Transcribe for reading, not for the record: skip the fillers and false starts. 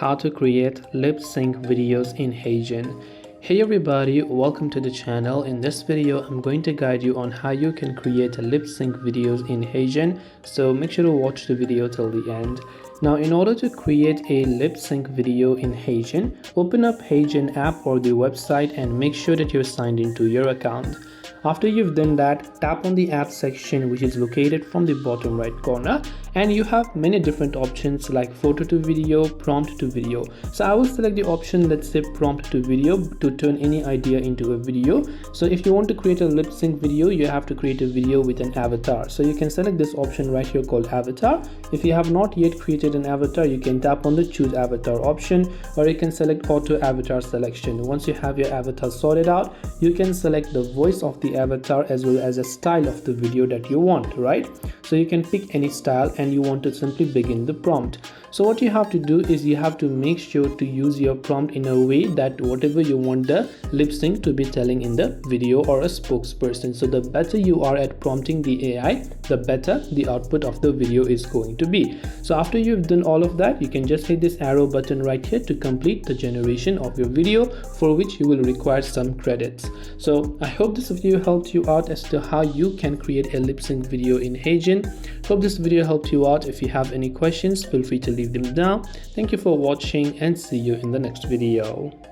how to create lip sync videos in HeyGen. Hey everybody, welcome to the channel. In this video I'm going to guide you on how you can create lip sync videos in HeyGen, so make sure to watch the video till the end. Now, in order to create a lip sync video in HeyGen, open up HeyGen app or the website and make sure that you're signed into your account. After you've done that, tap on the app section, which is located from the bottom right corner, and you have many different options like photo to video, prompt to video. So I will select the option, let's say prompt to video, to turn any idea into a video. So if you want to create a lip sync video, you have to create a video with an avatar. So you can select this option right here called avatar. If you have not yet created an avatar, you can tap on the choose avatar option, or you can select auto avatar selection. Once you have your avatar sorted out, you can select the voice of the avatar as well as a style of the video that you want, right? So you can pick any style and you want to simply begin the prompt. So what you have to do is you have to make sure to use your prompt in a way that whatever you want the lip sync to be telling in the video or a spokesperson. So the better you are at prompting the AI, the better the output of the video is going to be. So after you've done all of that, you can just hit this arrow button right here to complete the generation of your video, for which you will require some credits. So I hope this video helped you out as to how you can create a lip sync video in HeyGen. Hope this video helped you out. If you have any questions, feel free to leave them down. Thank you for watching and see you in the next video.